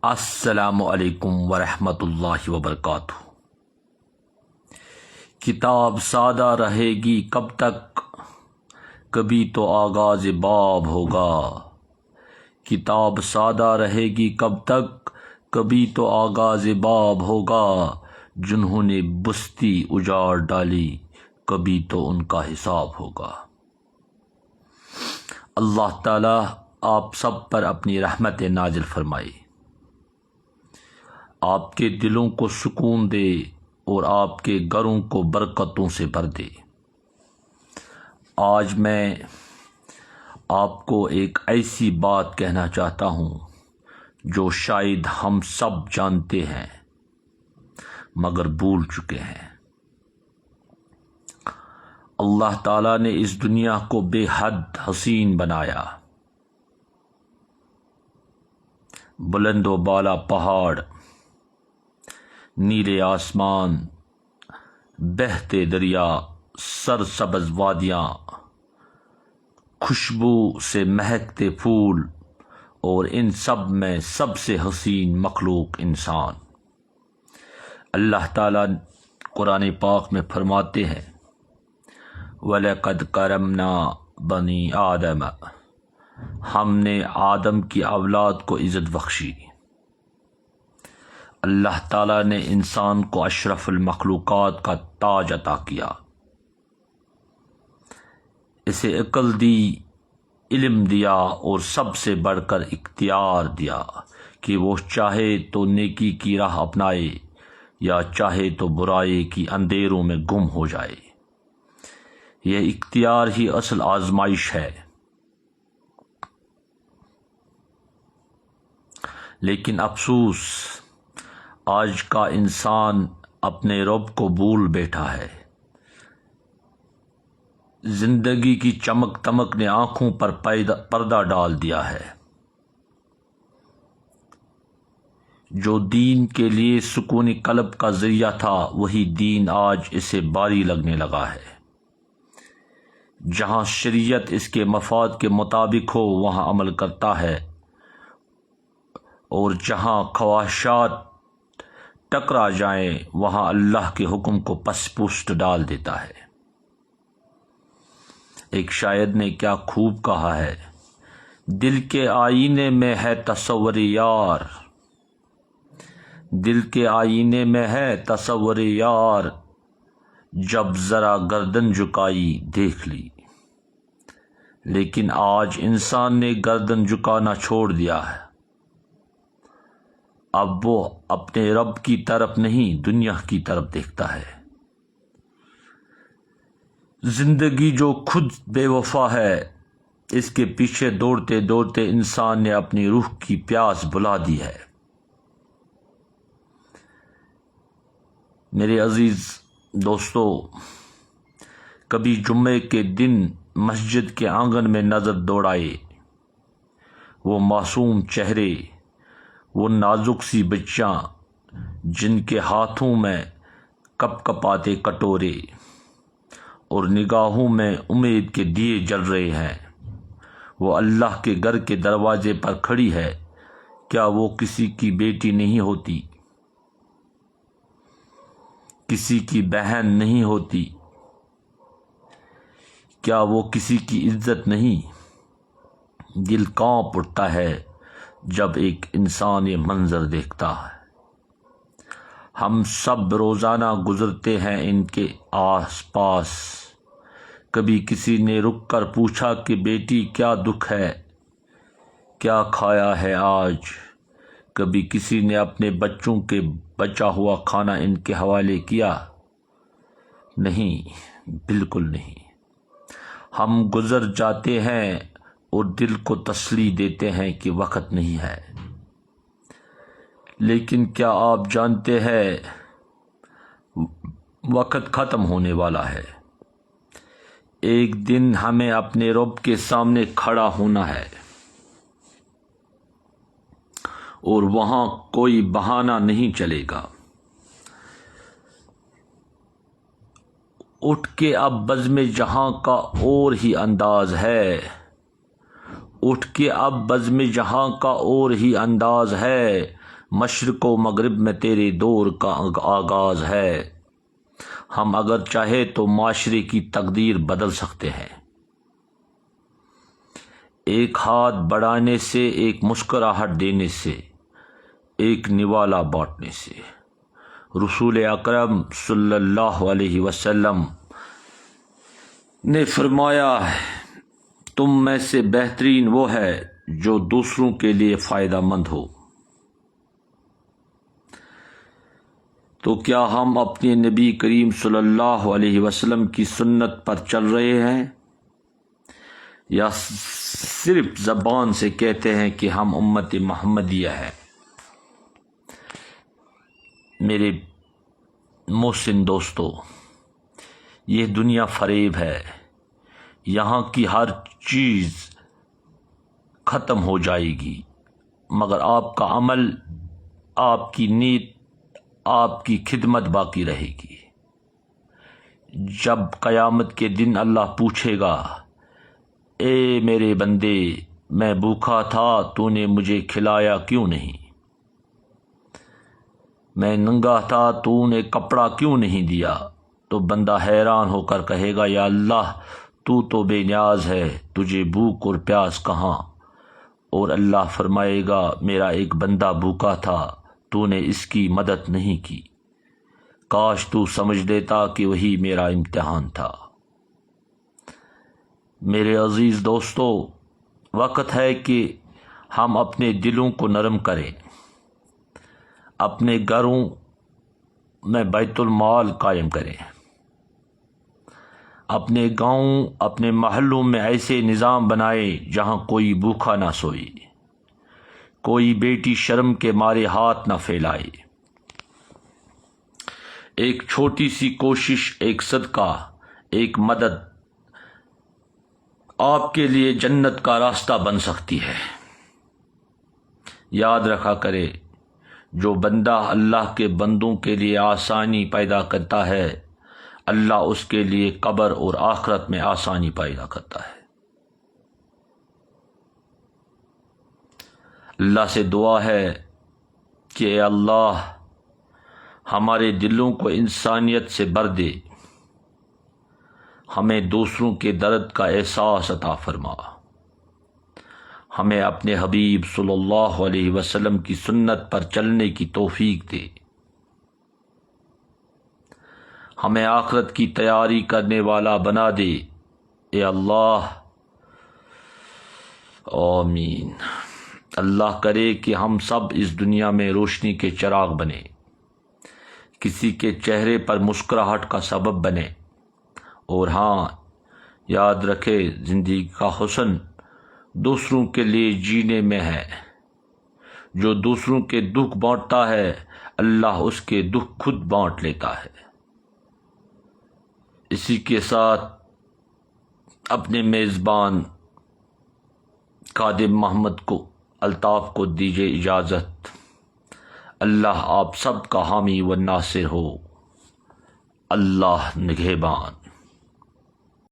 السلام علیکم ورحمۃ اللہ وبرکاتہ۔ کتاب سادہ رہے گی کب تک، کبھی تو آغاز باب ہوگا۔ کتاب سادہ رہے گی کب تک، کبھی تو آغاز باب ہوگا۔ جنہوں نے بستی اجاڑ ڈالی، کبھی تو ان کا حساب ہوگا۔ اللہ تعالیٰ آپ سب پر اپنی رحمت نازل فرمائے، آپ کے دلوں کو سکون دے اور آپ کے گھروں کو برکتوں سے بھر دے۔ آج میں آپ کو ایک ایسی بات کہنا چاہتا ہوں جو شاید ہم سب جانتے ہیں مگر بھول چکے ہیں۔ اللہ تعالیٰ نے اس دنیا کو بے حد حسین بنایا۔ بلند و بالا پہاڑ، نیلے آسمان، بہتے دریا، سرسبز وادیاں، خوشبو سے مہکتے پھول، اور ان سب میں سب سے حسین مخلوق انسان۔ اللہ تعالیٰ قرآن پاک میں فرماتے ہیں وَلَقَدْ كَرَمْنَا بَنِي آدَمَ، ہم نے آدم کی اولاد کو عزت بخشی۔ اللہ تعالیٰ نے انسان کو اشرف المخلوقات کا تاج عطا کیا، اسے عقل دی، علم دیا اور سب سے بڑھ کر اختیار دیا کہ وہ چاہے تو نیکی کی راہ اپنائے یا چاہے تو برائی کی اندھیروں میں گم ہو جائے۔ یہ اختیار ہی اصل آزمائش ہے۔ لیکن افسوس، آج کا انسان اپنے رب کو بھول بیٹھا ہے۔ زندگی کی چمک دمک نے آنکھوں پر پردہ ڈال دیا ہے۔ جو دین کے لیے سکون قلب کا ذریعہ تھا، وہی دین آج اسے باری لگنے لگا ہے۔ جہاں شریعت اس کے مفاد کے مطابق ہو وہاں عمل کرتا ہے، اور جہاں خواہشات ٹکرا جائیں وہاں اللہ کے حکم کو پس پشت ڈال دیتا ہے۔ ایک شاعر نے کیا خوب کہا ہے، دل کے آئینے میں ہے تصور یار، دل کے آئینے میں ہے تصور یار، جب ذرا گردن جھکائی دیکھ لی۔ لیکن آج انسان نے گردن جھکانا چھوڑ دیا ہے۔ اب وہ اپنے رب کی طرف نہیں، دنیا کی طرف دیکھتا ہے۔ زندگی جو خود بے وفا ہے، اس کے پیچھے دوڑتے دوڑتے انسان نے اپنی روح کی پیاس بلا دی ہے۔ میرے عزیز دوستو، کبھی جمعے کے دن مسجد کے آنگن میں نظر دوڑائے، وہ معصوم چہرے، وہ نازک سی بچیاں جن کے ہاتھوں میں کپ کپاتے کٹورے اور نگاہوں میں امید کے دیے جل رہے ہیں۔ وہ اللہ کے گھر کے دروازے پر کھڑی ہے۔ کیا وہ کسی کی بیٹی نہیں ہوتی؟ کسی کی بہن نہیں ہوتی؟ کیا وہ کسی کی عزت نہیں؟ دل کانپ اٹھتا ہے جب ایک انسان یہ منظر دیکھتا ہے۔ ہم سب روزانہ گزرتے ہیں ان کے آس پاس۔ کبھی کسی نے رک کر پوچھا کہ بیٹی کیا دکھ ہے، کیا کھایا ہے آج؟ کبھی کسی نے اپنے بچوں کے بچا ہوا کھانا ان کے حوالے کیا؟ نہیں، بالکل نہیں۔ ہم گزر جاتے ہیں اور دل کو تسلی دیتے ہیں کہ وقت نہیں ہے۔ لیکن کیا آپ جانتے ہیں وقت ختم ہونے والا ہے۔ ایک دن ہمیں اپنے رب کے سامنے کھڑا ہونا ہے، اور وہاں کوئی بہانہ نہیں چلے گا۔ اٹھ کے اب بزم جہاں کا اور ہی انداز ہے، اٹھ کے اب بزم جہاں کا اور ہی انداز ہے، مشرق و مغرب میں تیرے دور کا آغاز ہے، ہم اگر چاہے تو معاشرے کی تقدیر بدل سکتے ہیں، ایک ہاتھ بڑھانے سے، ایک مسکراہٹ دینے سے، ایک نوالا بانٹنے سے۔ رسول اکرم صلی اللہ علیہ وسلم نے فرمایا ہے، تم میں سے بہترین وہ ہے جو دوسروں کے لیے فائدہ مند ہو۔ تو کیا ہم اپنے نبی کریم صلی اللہ علیہ وسلم کی سنت پر چل رہے ہیں، یا صرف زبان سے کہتے ہیں کہ ہم امت محمدیہ ہیں؟ میرے محسن دوستو، یہ دنیا فریب ہے، یہاں کی ہر چیز ختم ہو جائے گی، مگر آپ کا عمل، آپ کی نیت، آپ کی خدمت باقی رہے گی۔ جب قیامت کے دن اللہ پوچھے گا، اے میرے بندے، میں بھوکا تھا، تو نے مجھے کھلایا کیوں نہیں؟ میں ننگا تھا، تو نے کپڑا کیوں نہیں دیا؟ تو بندہ حیران ہو کر کہے گا، یا اللہ، تو بے نیاز ہے، تجھے بھوک اور پیاس کہاں؟ اور اللہ فرمائے گا، میرا ایک بندہ بھوکا تھا، تو نے اس کی مدد نہیں کی، کاش تو سمجھ لیتا کہ وہی میرا امتحان تھا۔ میرے عزیز دوستو، وقت ہے کہ ہم اپنے دلوں کو نرم کریں، اپنے گھروں میں بیت المال قائم کریں، اپنے گاؤں، اپنے محلوں میں ایسے نظام بنائیں جہاں کوئی بھوکا نہ سوئے، کوئی بیٹی شرم کے مارے ہاتھ نہ پھیلائے۔ ایک چھوٹی سی کوشش، ایک صدقہ، ایک مدد آپ کے لیے جنت کا راستہ بن سکتی ہے۔ یاد رکھا کرے، جو بندہ اللہ کے بندوں کے لیے آسانی پیدا کرتا ہے، اللہ اس کے لیے قبر اور آخرت میں آسانی پیدا کرتا ہے۔ اللہ سے دعا ہے کہ اے اللہ، ہمارے دلوں کو انسانیت سے بھر دے، ہمیں دوسروں کے درد کا احساس عطا فرما، ہمیں اپنے حبیب صلی اللہ علیہ وسلم کی سنت پر چلنے کی توفیق دے، ہمیں آخرت کی تیاری کرنے والا بنا دے، اے اللہ، آمین۔ اللہ کرے کہ ہم سب اس دنیا میں روشنی کے چراغ بنے، کسی کے چہرے پر مسکراہٹ کا سبب بنے، اور ہاں، یاد رکھے، زندگی کا حسن دوسروں کے لیے جینے میں ہے۔ جو دوسروں کے دکھ بانٹتا ہے، اللہ اس کے دکھ خود بانٹ لیتا ہے۔ اسی کے ساتھ اپنے میزبان خادم محمد کو، الطاف کو دیجیے اجازت۔ اللہ آپ سب کا حامی و ناصر ہو۔ اللہ نگہبان۔